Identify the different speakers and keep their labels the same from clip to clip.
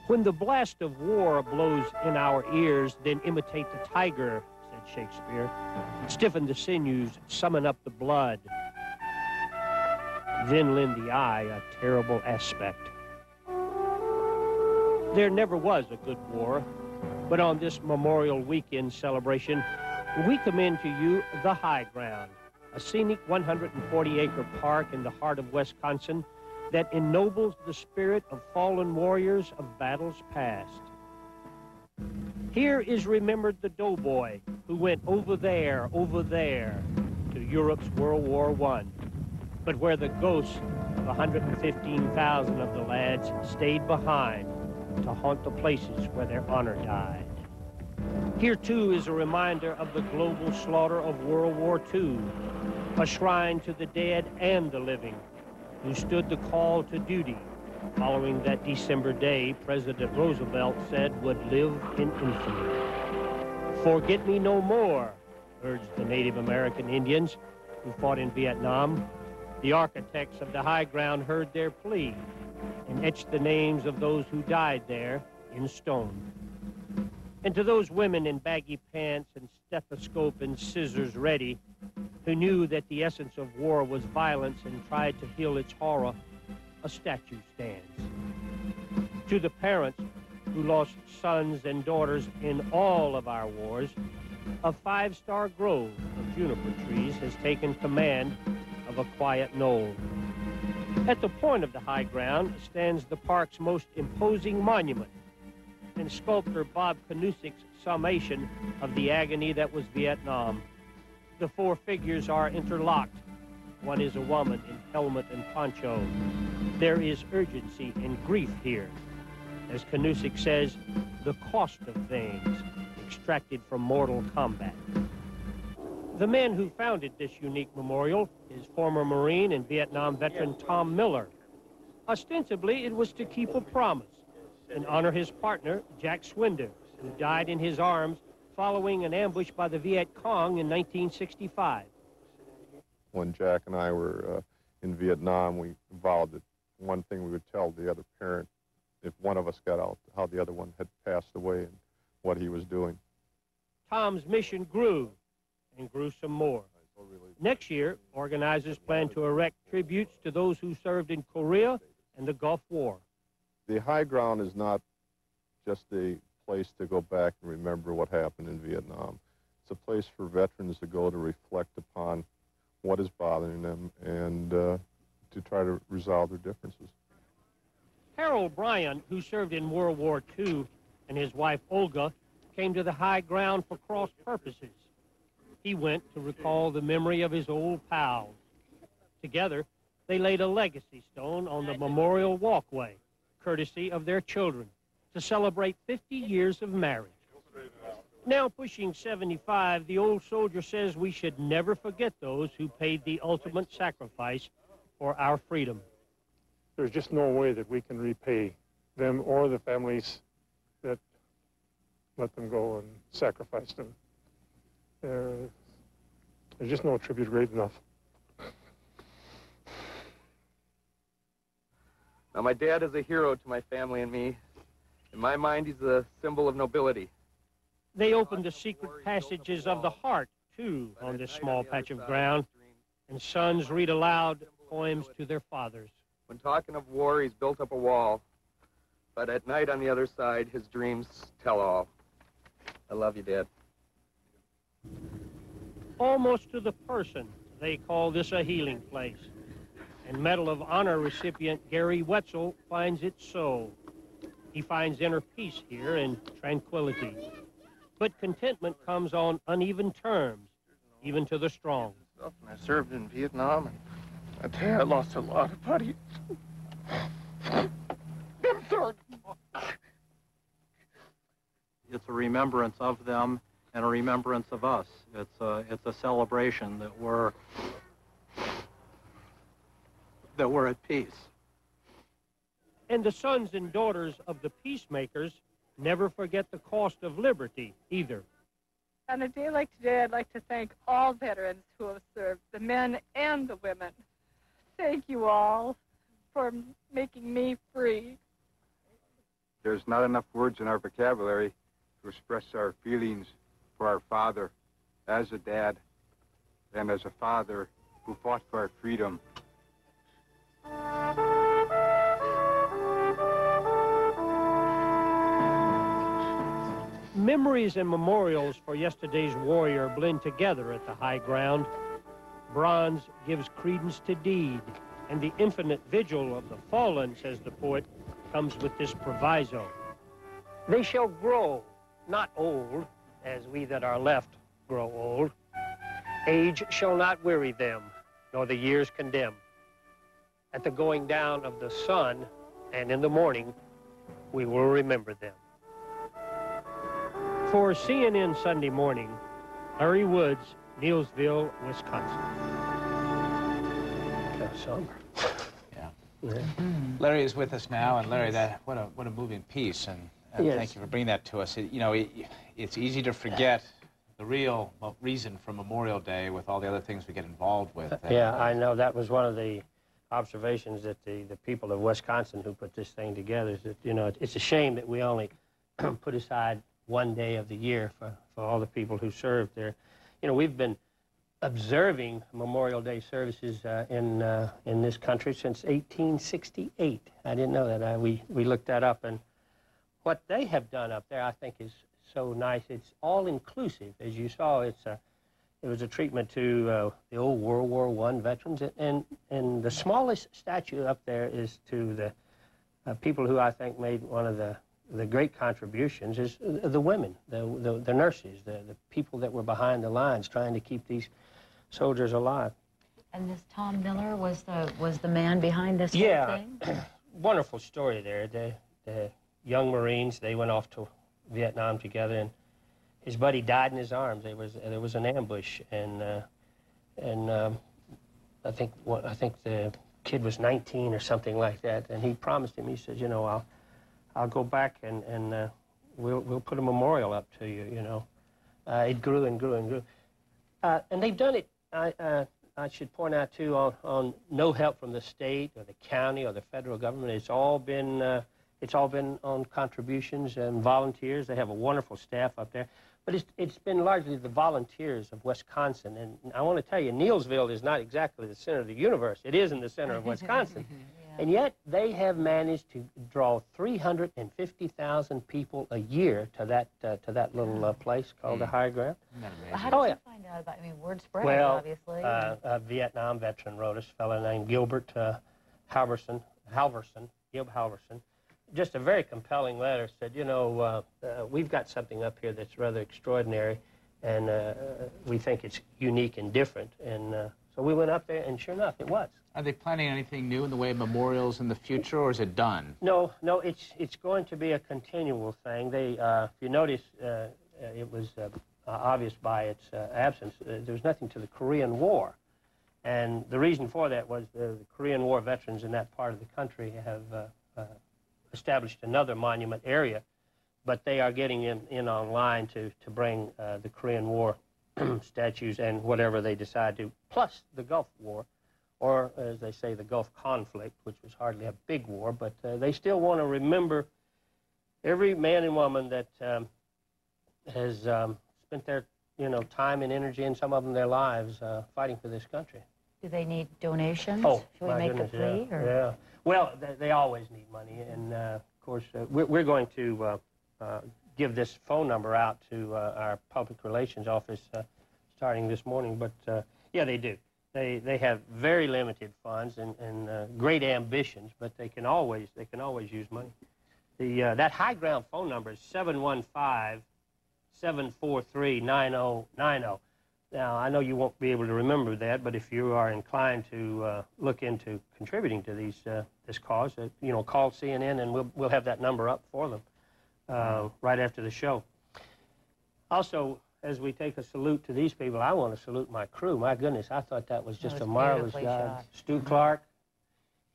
Speaker 1: When the blast of war blows in our ears, then imitate the tiger, said Shakespeare. Stiffen the sinews, summon up the blood. Then lend the eye a terrible aspect. There never was a good war, but on this Memorial Weekend celebration, we commend to you the High Ground, a scenic 140-acre park in the heart of Wisconsin that ennobles the spirit of fallen warriors of battles past. Here is remembered the doughboy who went over there, to Europe's World War I, but where the ghosts of 115,000 of the lads stayed behind to haunt the places where their honor died. Here, too, is a reminder of the global slaughter of World War II, a shrine to the dead and the living, who stood the call to duty following that December day President Roosevelt said would live in infamy. Forget me no more, urged the Native American Indians who fought in Vietnam. The architects of the High Ground heard their plea and etched the names of those who died there in stone. And to those women in baggy pants and stethoscope and scissors ready, who knew that the essence of war was violence and tried to heal its horror, a statue stands. To the parents who lost sons and daughters in all of our wars, a five-star grove of juniper trees has taken command of a quiet knoll. At the point of the High Ground stands the park's most imposing monument, and sculptor Bob Canusick's summation of the agony that was Vietnam. The four figures are interlocked. One is a woman in helmet and poncho. There is urgency and grief here. As Canusick says, the cost of things extracted from mortal combat. The man who founded this unique memorial is former Marine and Vietnam veteran Tom Miller. Ostensibly, it was to keep a promise and honor his partner, Jack Swinder, who died in his arms following an ambush by the Viet Cong in 1965.
Speaker 2: When Jack and I were in Vietnam, we vowed that one thing we would tell the other parent, if one of us got out, how the other one had passed away and what he was doing.
Speaker 1: Tom's mission grew and grew some more. Next year, organizers plan to erect tributes to those who served in Korea and the Gulf War.
Speaker 2: The High Ground is not just a place to go back and remember what happened in Vietnam. It's a place for veterans to go to reflect upon what is bothering them and to try to resolve their differences.
Speaker 1: Harold Bryan, who served in World War II, and his wife Olga came to the High Ground for cross purposes. He went to recall the memory of his old pals. Together, they laid a legacy stone on the memorial walkway, courtesy of their children, to celebrate 50 years of marriage. Now pushing 75, the old soldier says we should never forget those who paid the ultimate sacrifice for our freedom.
Speaker 3: There's just no way that we can repay them or the families that let them go and sacrifice them. There's just no tribute great enough.
Speaker 4: Now, my dad is a hero to my family and me. In my mind, he's a symbol of nobility.
Speaker 1: They opened the secret passages of the heart, too, on this small patch of ground, and sons read aloud poems to their fathers.
Speaker 4: When talking of war, he's built up a wall, but at night on the other side, his dreams tell all. I love you, Dad.
Speaker 1: Almost to the person, they call this a healing place. And Medal of Honor recipient Gary Wetzel finds it so. He finds inner peace here and tranquility. But contentment comes on uneven terms, even to the strong.
Speaker 5: I served in Vietnam, and I tell you, I lost a lot of buddies. I'm sorry.
Speaker 6: It's a remembrance of them and a remembrance of us. It's a celebration that we're at peace.
Speaker 1: And the sons and daughters of the peacemakers never forget the cost of liberty either.
Speaker 7: On a day like today, I'd like to thank all veterans who have served, the men and the women. Thank you all for making me free.
Speaker 8: There's not enough words in our vocabulary to express our feelings for our father as a dad and as a father who fought for our freedom.
Speaker 1: Memories and memorials for yesterday's warrior blend together at the high ground. Bronze gives credence to deed, and the infinite vigil of the fallen, says the poet, comes with this proviso. They shall grow, not old, as we that are left grow old. Age shall not weary them, nor the years condemn. At the going down of the sun, and in the morning, we will remember them. For CNN Sunday Morning, Larry Woods, Neillsville, Wisconsin. Kind of somber.
Speaker 9: Yeah. Larry is with us now, and Larry, what a moving piece, and
Speaker 1: yes.
Speaker 9: Thank you for bringing that to us. It's easy to forget the real reason for Memorial Day with all the other things we get involved with.
Speaker 1: Yeah, I know. That was one of the observations that the people of Wisconsin who put this thing together is that, it's a shame that we only put aside one day of the year for all the people who served there. We've been observing Memorial Day services in this country since 1868. I didn't know that. We looked that up, and what they have done up there, I think, is so nice. It's all-inclusive. As you saw, it was a treatment to the old World War I veterans, and the smallest statue up there is to the people who I think made one of the great contributions is the women, the nurses, the people that were behind the lines trying to keep these soldiers alive.
Speaker 10: And this Tom Miller was the man behind this whole thing?
Speaker 1: Yeah, wonderful story there. The young Marines, they went off to Vietnam together, and his buddy died in his arms. There was an ambush, and I think the kid was 19 or something like that, and he promised him. He said, I'll go back and we'll put a memorial up to you. It grew and grew and grew, and they've done it. I should point out too on no help from the state or the county or the federal government. It's all been on contributions and volunteers. They have a wonderful staff up there, but it's been largely the volunteers of Wisconsin. And I want to tell you, Neillsville is not exactly the center of the universe. It is in the center of Wisconsin. And yet, they have managed to draw 350,000 people a year to that little place called the High Ground.
Speaker 10: How did you find out about? Word spread, obviously.
Speaker 1: A Vietnam veteran wrote us, a fellow named Gilbert Halverson, just a very compelling letter. Said, we've got something up here that's rather extraordinary, and we think it's unique and different. And so we went up there, and sure enough, it was.
Speaker 9: Are they planning anything new in the way of memorials in the future, or is it done?
Speaker 1: No, it's going to be a continual thing. They, if you notice, it was obvious by its absence. There was nothing to the Korean War, and the reason for that was the Korean War veterans in that part of the country have established another monument area, but they are getting in online to bring the Korean War statues and whatever they decide to, plus the Gulf War. Or, as they say, the Gulf conflict, which was hardly a big war, but they still want to remember every man and woman that has spent their, time and energy, and some of them their lives, fighting for this country.
Speaker 10: Do they need donations?
Speaker 1: Oh,
Speaker 10: should we make it free?
Speaker 1: Yeah. Yeah. Well, they always need money, and of course, we're going to give this phone number out to our public relations office starting this morning. But yeah, they do. They have very limited funds and great ambitions, but they can always use money. That High Ground phone number is 715-743-9090. Now, I know you won't be able to remember that, but if you are inclined to look into contributing to this cause, call CNN, and we'll have that number up for them right after the show. Also, as we take a salute to these people, I want to salute my crew. My goodness, I thought that was just a marvelous job. Stu Clark,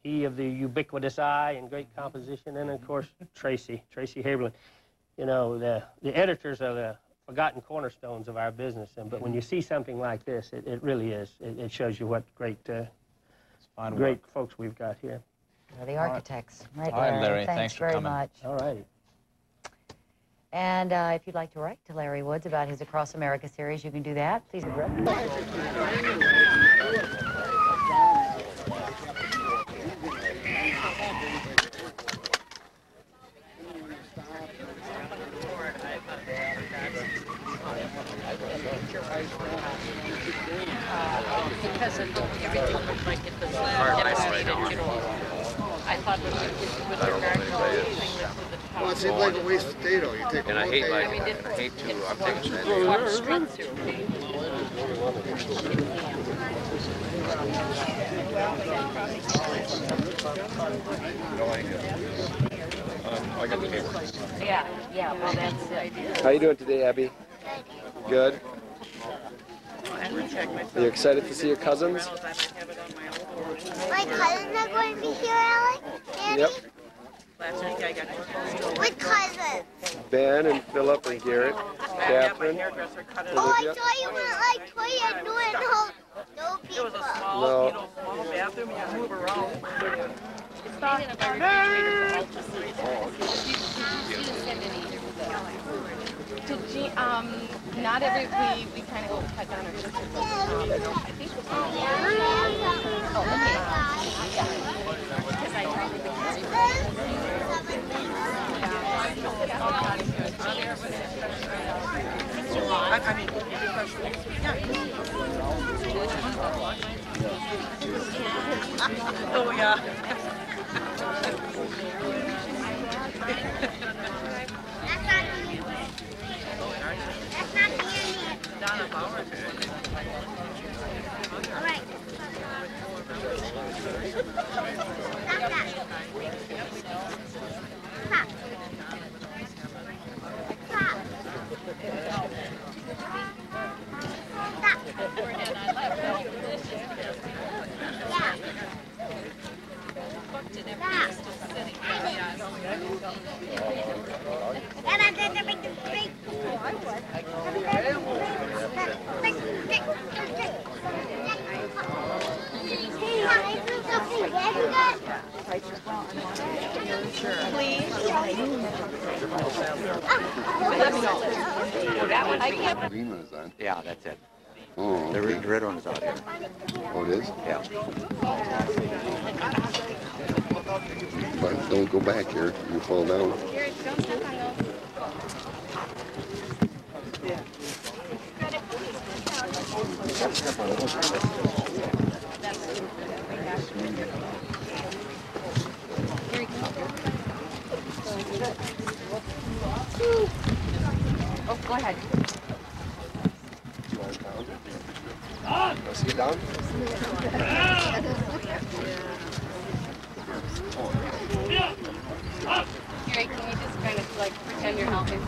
Speaker 1: he of the ubiquitous eye and great composition, and of course Tracy Haberlin. The editors of the forgotten cornerstones of our business. But when you see something like this, it really is. It shows you what great folks we've got here.
Speaker 10: They're the architects. Right,
Speaker 9: All right, Larry.
Speaker 10: Thanks
Speaker 9: for
Speaker 10: very
Speaker 9: coming.
Speaker 10: much.
Speaker 1: All righty.
Speaker 10: And if you'd like to write to Larry Woods about his Across America series, you can do that. Please address.
Speaker 11: Because of everything looked like it was devastated, you know. I thought with regard to everything that was the top.
Speaker 5: Well, it seemed like a waste of potato. You take
Speaker 12: And I hate like, I hate to, I'm taking that.
Speaker 11: Walk straight through.
Speaker 10: Yeah, well, that's it.
Speaker 13: How you doing today, Abby? Good. Are you excited to see your cousins?
Speaker 14: My cousins are going to be here, Alex? Andy?
Speaker 13: Yep.
Speaker 14: What cousins?
Speaker 13: Ben and Philip and Garrett, Catherine.
Speaker 14: Oh, I thought you meant like Toya and Newton. No people.
Speaker 11: It was a small,
Speaker 13: No.
Speaker 11: small bathroom. You can move around.
Speaker 15: Not every, we kind of cut down our shifts. I think
Speaker 11: Oh, yeah. Donna Bowers.
Speaker 14: All right.
Speaker 16: Green one is on.
Speaker 12: Yeah, that's it.
Speaker 16: Oh,
Speaker 12: The
Speaker 16: okay.
Speaker 12: red one is out here.
Speaker 16: Oh, it is?
Speaker 12: Yeah.
Speaker 16: But don't go back here. You fall down.
Speaker 10: Oh, go ahead.
Speaker 16: See it down?
Speaker 15: Gary, can you just kind of like pretend you're helping?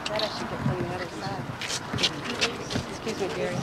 Speaker 15: That I should get from the other side. Excuse me, Gary.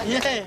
Speaker 17: Yeah.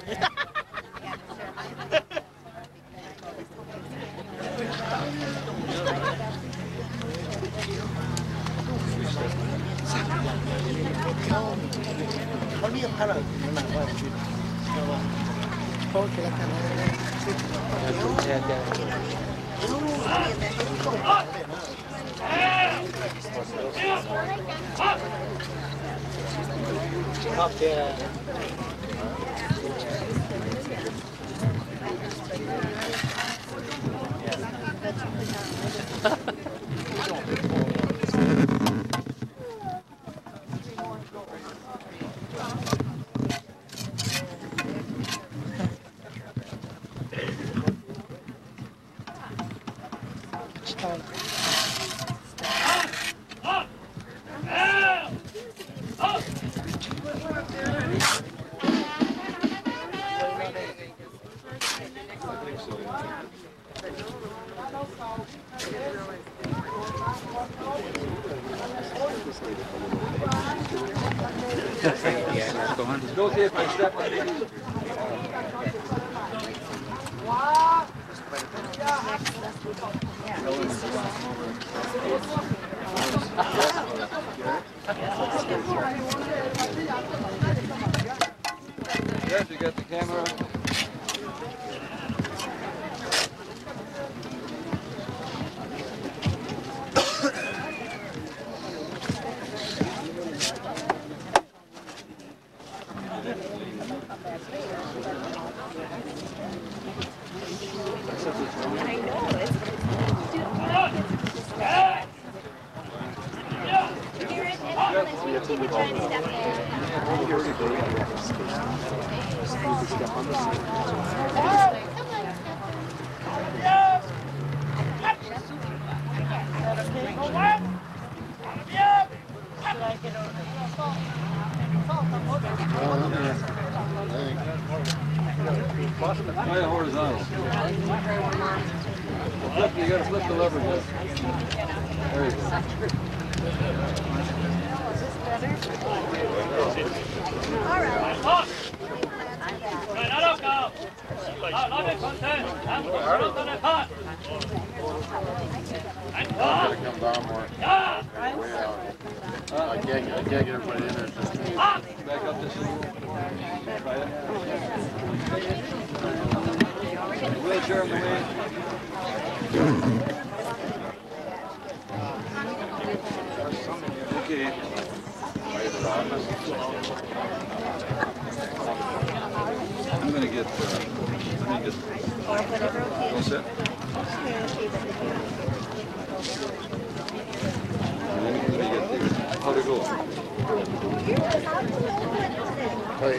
Speaker 8: Go see if I step on these. Yes, you got the camera. Horizontal. You gotta flip the lever, Jeff. There you go.
Speaker 14: All right.
Speaker 16: Come down more. Way out. I can't get everybody in there.
Speaker 8: Back up this wheelchair on the way. Okay. I'm gonna get. Let me get. All set. How to go?
Speaker 16: Hey.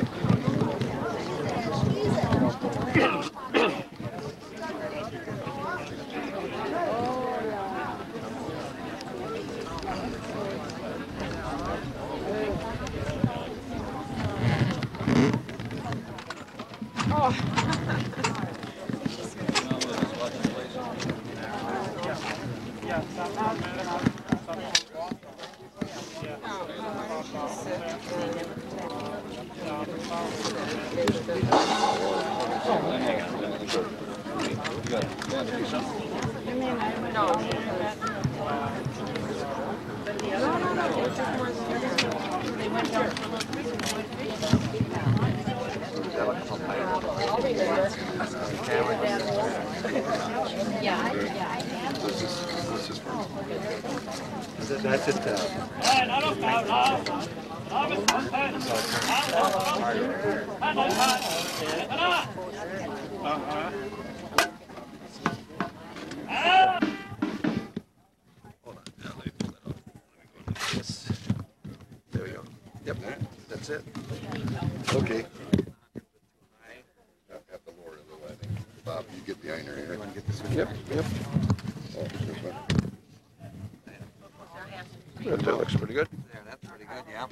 Speaker 17: That's it.
Speaker 16: There we go. Yep, that's it. Okay. Have to lower it a little, I think. Bob, you get behind her here. You want to get this one? Yep, yep. Oh, this one. That looks pretty good.
Speaker 12: There, that's pretty good, yeah.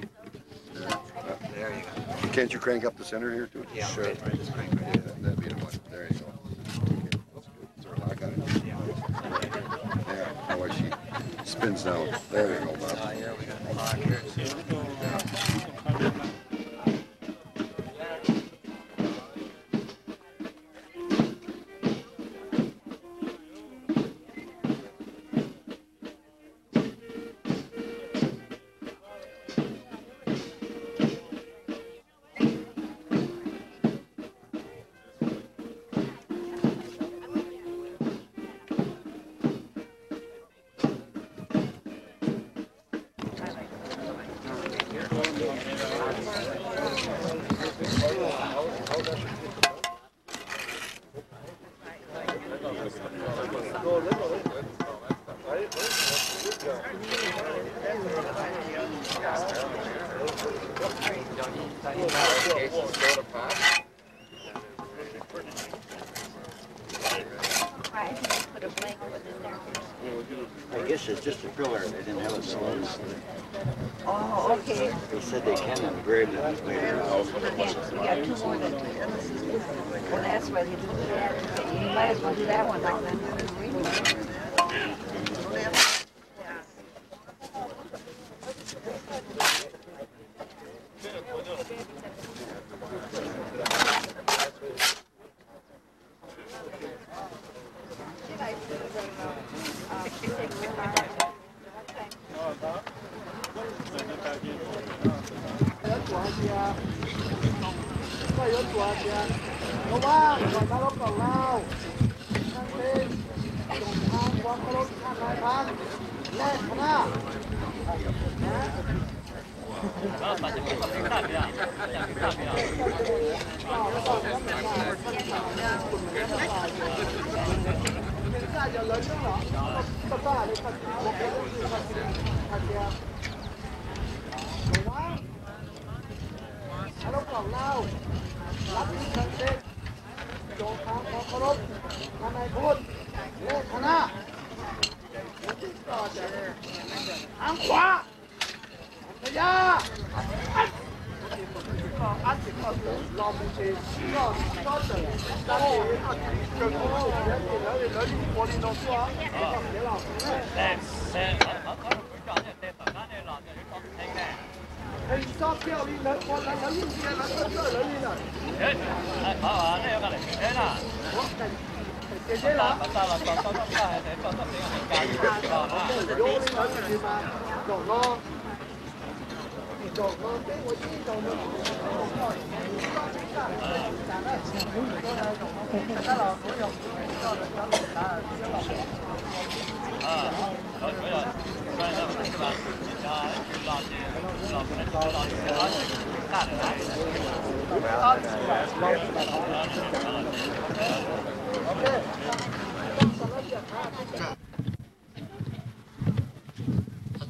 Speaker 16: There you go. Can't you crank up the center here too?
Speaker 12: Yeah,
Speaker 16: sure.
Speaker 12: right, just crank right.
Speaker 16: Yeah, that'd be the one. There you go. Okay, that's good. Is there a lock on it? Yeah. That way she spins down. There you go, Bob.
Speaker 12: Here we got the lock here too.
Speaker 17: this is just a filler. They didn't have a saloon.
Speaker 15: Oh, okay.
Speaker 17: They said they can engrave it later.
Speaker 15: We got 2 more that do it. Well, that's why they do that. You might as well do that one now then.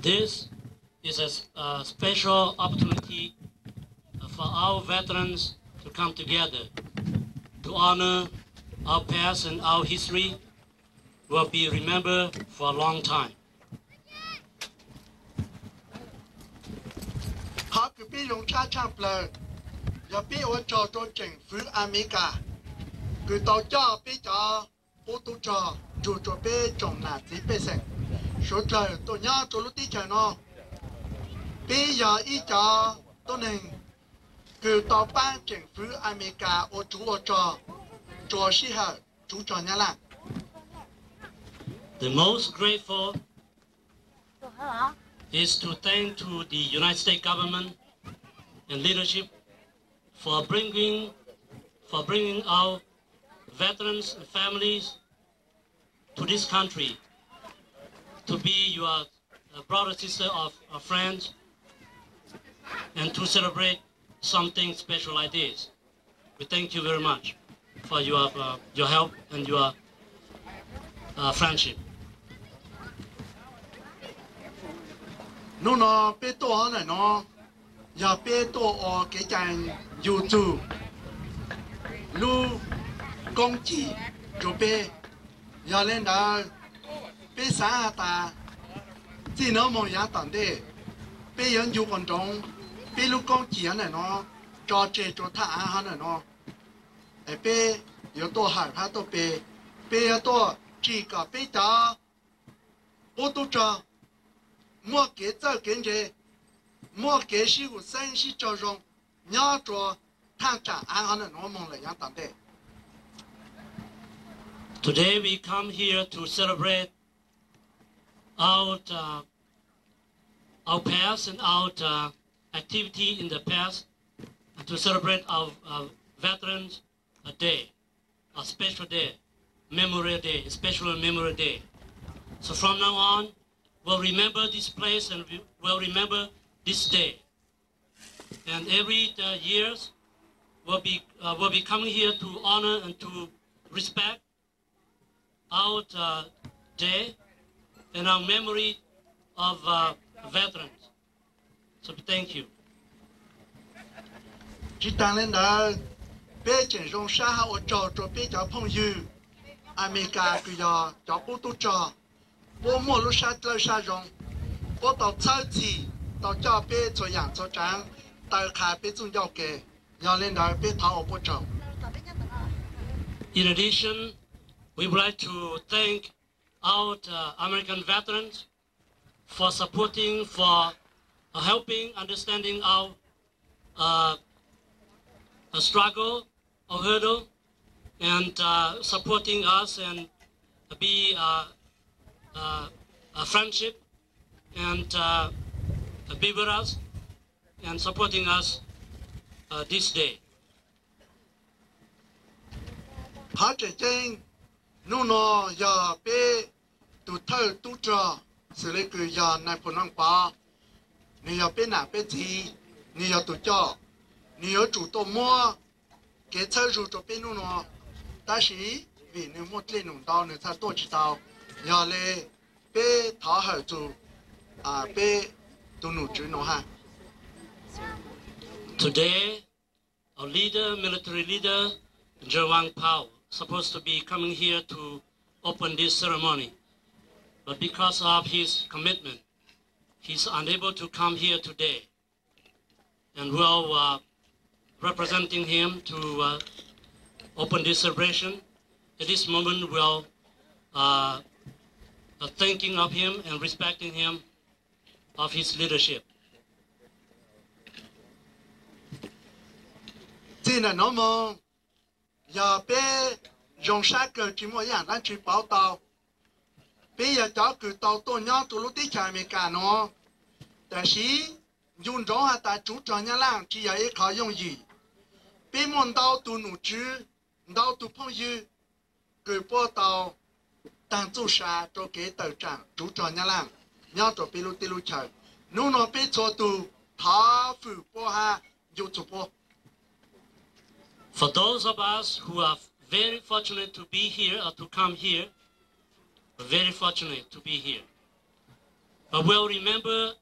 Speaker 18: This is a special opportunity for our veterans to come together to honor our past and our history will be remembered for a long time.
Speaker 19: 好，隔壁用沙场不了，要比我找着政府阿美加，佢到家比较我都找住着比种哪子百姓，说着都伢做了地产咯，比要一家都能，佢到班政府阿美加我住我找，做时候住着伢啦。
Speaker 18: The most grateful is to thank to the United States government and leadership for bringing our veterans and families to this country to be your brother, sister, of friends, and to celebrate something special like this. We thank you very much for your help and your friendship.
Speaker 19: Nó bé to này nó, giờ bé to ở cái trang YouTube, lu công chỉ cho bé, giờ lên đó bé sáng ta, chỉ nó mong giá tận đấy, bé vẫn chịu còn trong, bé lu công chỉ này nó, cho chơi cho thả hắn này nó, bé有多害怕多bé, bé多chỉ có bé đó,我都知。 mua kế giờ kiến chế, mua kế sĩ của sinh sĩ cho rong, nhớ cho thang trả an hắn nó mong là nhớ tận đây.
Speaker 18: Today we come here to celebrate our past and our activity in the past, and to celebrate our Veterans Day, a special day, Memorial Day, a special Memorial Day. So from now on, we'll remember this place and we'll remember this day. And every years, we'll be coming here to honor and to respect our day and our memory of veterans. So thank you.
Speaker 19: Chỉ tăng lên đó, bé trên rong xã hội cho bé cho phong yêu, America cứ cho bố tu cho, bố mua lúc sát lời sát rong bố tàu chơi gì tàu cho bé cho养cho trắng tàu khai bé chung giao kề giờ lên đó bé tháo bố trồng.
Speaker 18: In addition, we would like to thank our American veterans for supporting, for helping, understanding our struggle, our hurdle, and supporting us and be a friendship and be with us and supporting us this day.
Speaker 19: Há trẻ tranh nô nô giờ bé tụ thơ tụ trò xử lý cứ giờ này phụ năng ba nếu giờ bé nã bé gì nếu giờ tụ cho nếu chủ tổ mua cái thơ rủ cho bé nô nô ta sĩ vì nếu một lên nông đào nếu ta tổ chỉ đào giờ lệ bé tháo hở chủ bé tụ nụ chữ nó ha.
Speaker 18: Today, our leader, military leader, Jerwang Pao, supposed to be coming here to open this ceremony. But because of his commitment, he's unable to come here today. And we're representing him to open this celebration. At this moment, we're thinking of him and respecting him of his leadership.
Speaker 19: Giờ bé dùng sát cờ chỉ một dạng đang chỉ bảo tàu bây giờ cháu cứ tàu tôi nhau tụi lúc tí chạy mình cả nóแต่sĩ dùng rõ hạt tại chủ trò nhà làng chỉ là ít khó dùng gì bé muốn tàu tụi nụ chứ tàu tụi phong dư cứ bỏ tàu đang chủ xa cho kế tàu trạng chủ trò nhà làng nhau cho bé lúc tí lúc chạy nếu nó bé cho tụi thả phụ bỏ ha dù chủ bỏ.
Speaker 18: For those of us who are very fortunate to be here or to come here, we're very fortunate to be here. But we'll remember,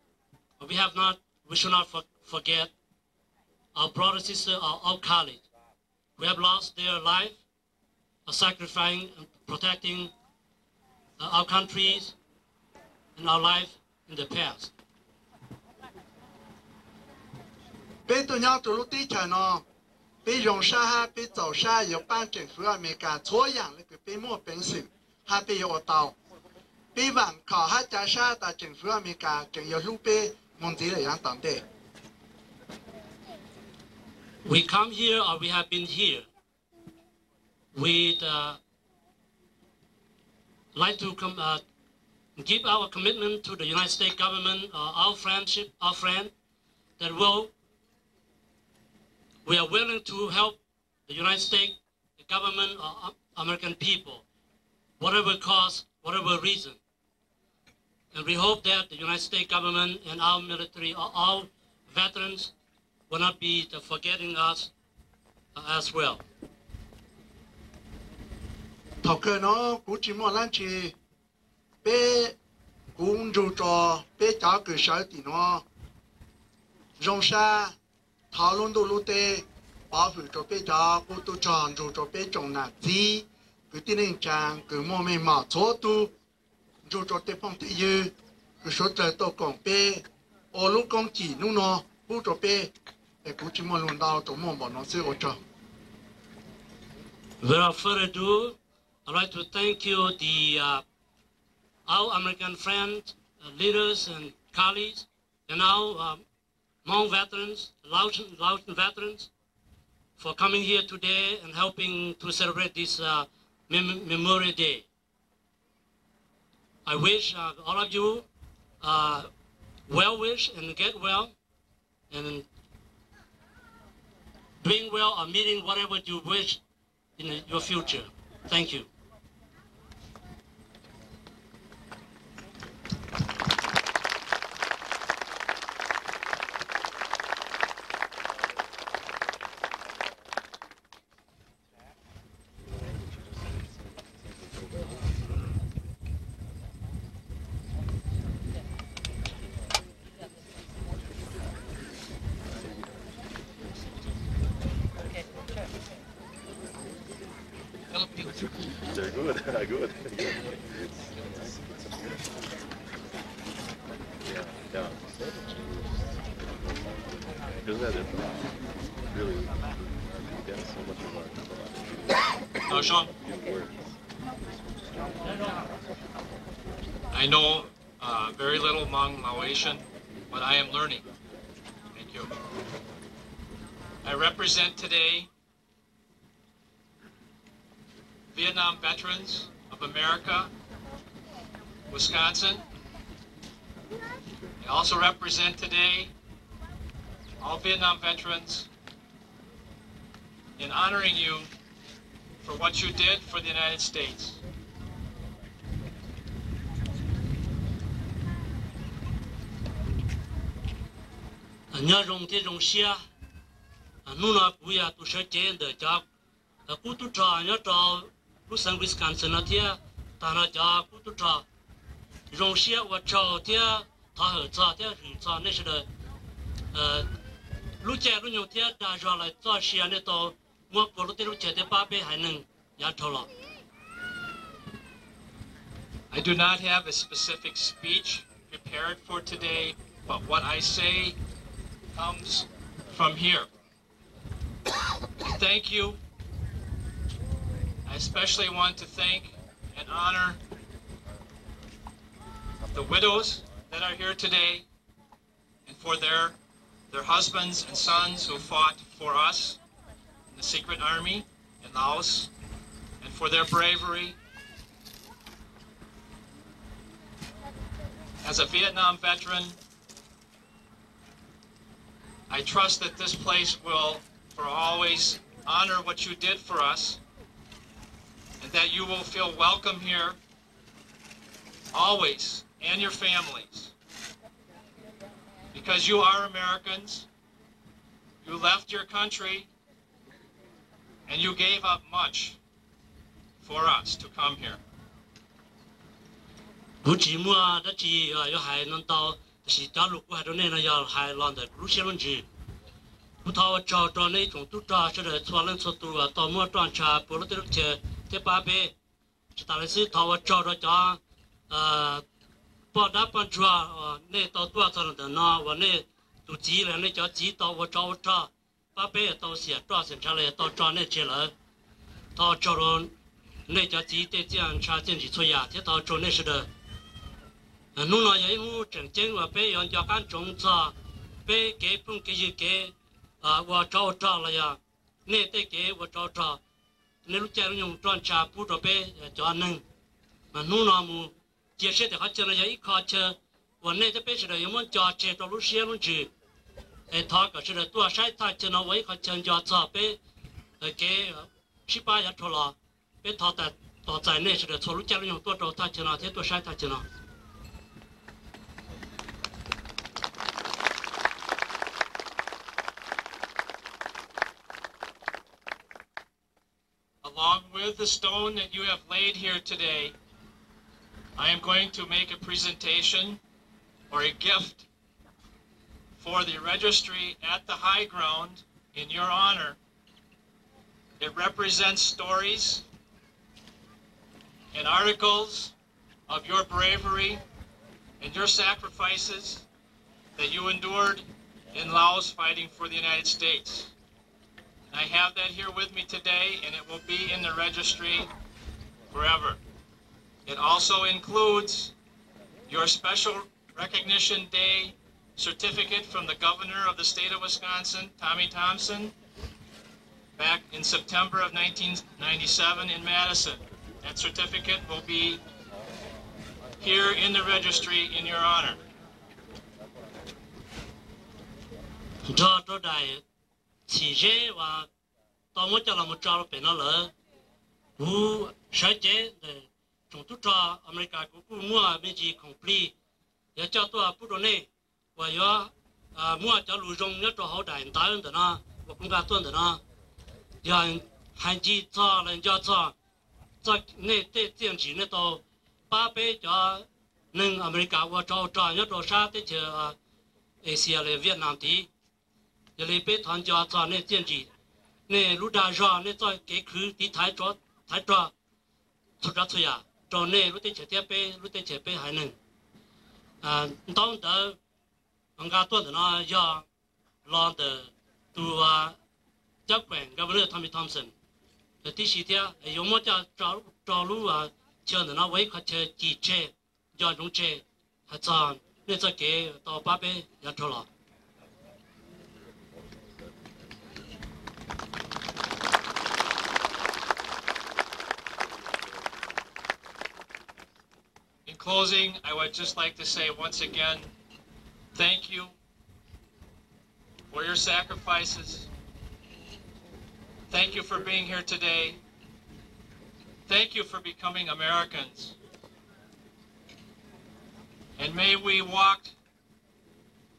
Speaker 18: we should not forget our brother, sister, our colleagues who have lost their life, sacrificing and protecting our countries and our life in the past.
Speaker 19: bây giờ ha bây giờ sa有ban政府啊，美国所养那个被莫本事，还被有刀，被往考哈加沙的政府啊，美国更有路被蒙地了样当的。
Speaker 18: We come here or we have been here. We'd like to give our commitment to the United States government, our friendship, our friend, that we are willing to help the United States, the government, or American people, whatever cause, whatever reason. And we hope that the United States government and our military, our veterans, will not be forgetting us as well.
Speaker 19: Thảo cơ nó cũng chỉ một lần chỉ bé cũng dù cho bé cháu cứ sợ thì nó rong xa thảo luận đồ lô tê bảo vệ cho bé cháu cũng tu tròn dù cho bé trồng nà gì cứ tin anh chàng cứ mua mê mà chỗ tu dù cho tê phong tê dư cứ số trời tô cổng bé ô lúc công chỉ nu nó bố cho bé để cũng chỉ một lần đào tổ mồm bỏ nó sẽ ô tròn.
Speaker 18: Without further ado, I'd like to thank you, our American friends, leaders and colleagues, and our Hmong veterans, Laotian veterans, for coming here today and helping to celebrate this Memorial Day. I wish all of you well wish and get well, and doing well or meeting whatever you wish in your future. Thank you.
Speaker 2: They're good. Good.
Speaker 20: Now, Sean, I know very little Hmong Laotian, but I am learning. Thank you. I represent today Vietnam veterans of America, Wisconsin. I also represent today all Vietnam veterans in honoring you for what you did for the United States.
Speaker 18: Nhớ rong thế rong xia, nu na cúi à tu sẽ chế để cho, cú tu trà nhớ trà, lúc sang Wisconsin na thế, ta na cho cú tu trà, rong xia và trà thế, ta hở trà thế hở trà này là, lúc trẻ lúc nhiều thế đã ra lại trà xia này to, mua cổ lúc thế lúc trẻ thế ba bé hay nâng, giá trâu lọ.
Speaker 20: I do not have a specific speech prepared for today, but what I say comes from here. Thank you. I especially want to thank and honor the widows that are here today and for their husbands and sons who fought for us in the secret army in Laos, and for their bravery. As a Vietnam veteran, I trust that this place will for always honor what you did for us, and that you will feel welcome here always, and your families. Because you are Americans, you left your country, and you gave up much for us to come here.
Speaker 18: Cú chỉ mua đã chỉ ở hải non tàu, chỉ cho lục của hải đó nên là giờ hải lon được lũ xe lon gì. Cú thao trò này chúng tôi trò sẽ được xóa lên số tụ tàu mua tròn trà, bố nó được chơi thế ba bê, chỉ ta lấy sự thao trò đó cho bỏ đá ban trò này tàu tua cho nó nó và này tụ chỉ là này cho chỉ tàu và trò ba bê tàu xỉa trò xỉa trả lại tàu trò này chơi lại tàu trò đó này cho chỉ để这样查证起出呀，这tàu trò này是的。nu nói vậy mu chẳng chén và bé yon cho cán trồng cha bé kế phun kế gì kế và trâu trâu là ya nè tê kế và trâu trâu nè lúc chơi nhung tròn cha bút rồi bé cho nâng mà nu nói mu chia sẻ thì họ chơi là vậy khó chơi và nè tê bé sẽ là muốn cho chơi cho lúc xưa luôn chứ thọ cái sẽ là tua sai ta chơi nó vậy họ chơi cho cha bé kế 18ya trâu là bé thọ tại thọ tại nè sẽ là cho lúc chơi nhung tua trâu ta chơi nó thế tua sai ta chơi nó.
Speaker 20: Along with the stone that you have laid here today, I am going to make a presentation or a gift for the registry at the high ground in your honor. It represents stories and articles of your bravery and your sacrifices that you endured in Laos fighting for the United States. I have that here with me today, and it will be in the registry forever. It also includes your Special Recognition Day certificate from the governor of the state of Wisconsin, Tommy Thompson, back in September of 1997 in Madison. That certificate will be here in the registry in your honor.
Speaker 18: Chỉ dễ và tao muốn cho là một trò phải nó lỡ cú sở chế để chúng tôi cho America cú mua bên gì complete để cho tôi bút đồ này và yo mua cho lùi rong nhất cho hậu đại ta hơn đó và cũng cả tuần đó giờ hành chi cho lên cho này tết tiền chỉ này tao ba bé cho nên America và cho nhất cho sát tới chờ Asia là Việt Nam thì giờ lấy bé thằng cho này tiền chỉ này lúc đã ra này cho cái khứ tí thái cho xuất ra thôi à cho này lúc tới chờ bé lúc tới chờ bé hay nè tao đỡ ông cả tuần đó giờ lo đỡ tu chấp quyền governor Tommy Thompson tí sĩ theo dùng một trò lú chờ nó với họ chờ chỉ chơi do đúng chơi hạt chọn nên cho cái tàu ba bê ya cho lọ.
Speaker 20: In closing, I would just like to say once again, thank you for your sacrifices. Thank you for being here today. Thank you for becoming Americans. And may we walk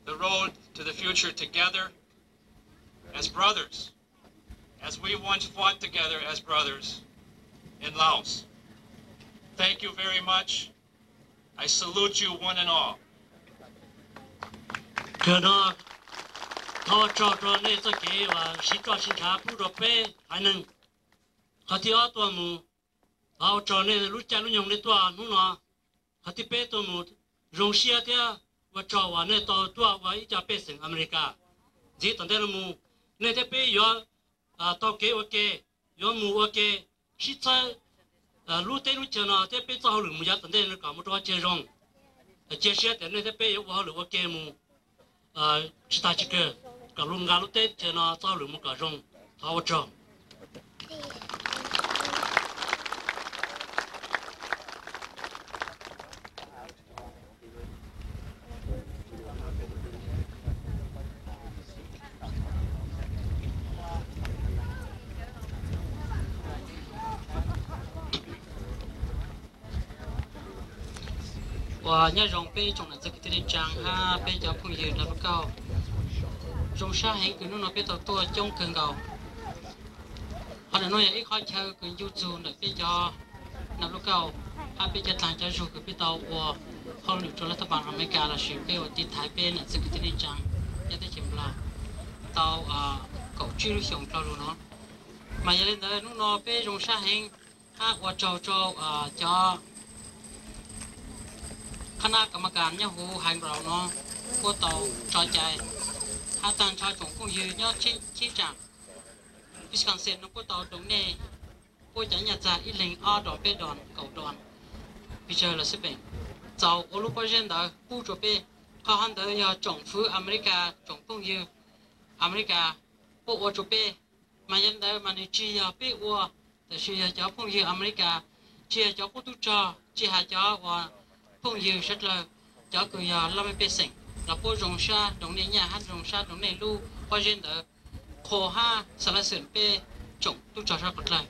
Speaker 20: the road to the future together as brothers, as we once fought together as brothers in Laos. Thank you very much. I salute you one and all.
Speaker 18: Họ cho nên cho cái và sĩ cho sinh trả phụ đồ bê anh nên họ thì ở tuổi mù họ cho nên lúc cha lúc nhung đến tuổi nụ nó họ thì bê tuổi mù rong xia thế và cho và nên tuổi và ít cha bê sang America chỉ tận đây là mù nên thế bê yo tao kế ok yo mù ok sĩ cha lúc tết lúc chờ nó thế bê cho họ lửng mù giá tận đây nó cả một chỗ chơi rong chơi xia thế nên thế bê yo họ lửng ok mù chỉ ta chỉ cơ cả lúc ngã lúc tết cho nó sao được một cả rong tháo tròn.
Speaker 21: và nhà rong pe trong là cái tiền trang ha pe cho không nhiều là cao trong xã hiện cái nó biết tàu trong cường cầu họ nói là ít khó chơi cái YouTube là biết cho nằm lúc cầu họ biết cho thằng cho rồi cái biết tàu của họ được cho là tập đoàn America là sử cái ở thái bên là sự cái tiền trang nhà tới chìm là tàu cậu chưa được dùng tàu luôn nó mà giờ lên tới nó biết trong xã hiện họ qua choคณะกรรมการเนี่ยหูหายเราเนาะพวกเราจอยใจหาตังชายของผู้ยืนเนี่ยชี้จังพิสกันเสร็จนะพวกเราตรงนี้พวกจะอยากจะอีลิงอ้อดอนเปดอนเก่าดอนพิจารณาสิเป็นเจ้าโอลูปเจนเดอร์ผู้จบเป้เขาหันเดอร์ยาจงฟื้นอเมริกาจงผู้ยืนอเมริกาพวกโอจบเป้มายันเดอร์มันจียาเป้วัวแต่จียาเจ้าผู้ยืนอเมริกาจียาเจ้าผู้ตุจาจีหาเจ้าว่าphong yêu rất là cho người làm bê sinh là bố rong sa đồng này nhà hát rong sa đồng này lu qua trên đó khổ ha sả là sườn bê trồng tu trò ra cật lại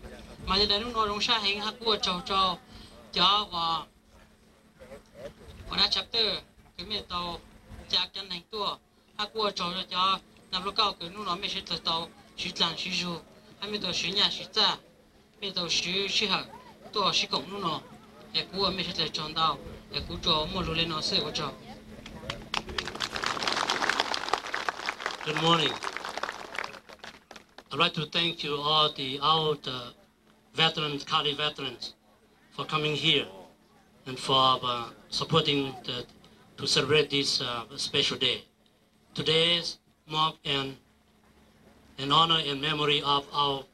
Speaker 21: mà giờ đây lúc nói rong sa hình hát cua cho và đã chapter cái miền tàu chạc chân hành tua hát cua cho nằm lúc cao cái lúc nói mình sẽ tàu sử làm sử dụng hay mình tàu sử nhà sử cha mình tàu sử hở tua sử cổng lúc nó để cua mình sẽ chọn tàu Good
Speaker 18: morning. I'd like to thank you all the veterans, Kali veterans, for coming here and for supporting to celebrate this special day. Today's mark an honor and memory of our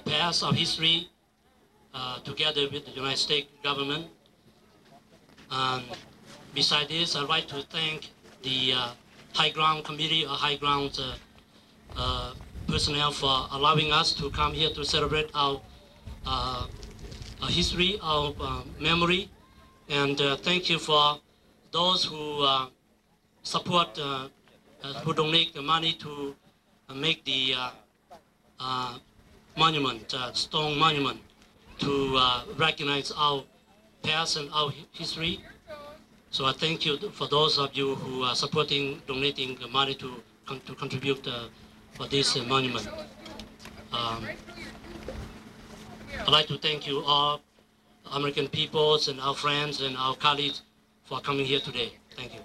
Speaker 18: past, our history, together with the United States government. Besides this, I'd like to thank the High Ground Committee or High Ground personnel for allowing us to come here to celebrate our history, our memory, and thank you for those who support, who donate the money to make the monument, stone monument, to recognize our past and our history. So I thank you for those of you who are supporting, donating the money to contribute for this monument. I'd like to thank you all, American peoples and our friends and our colleagues for coming here today. Thank you.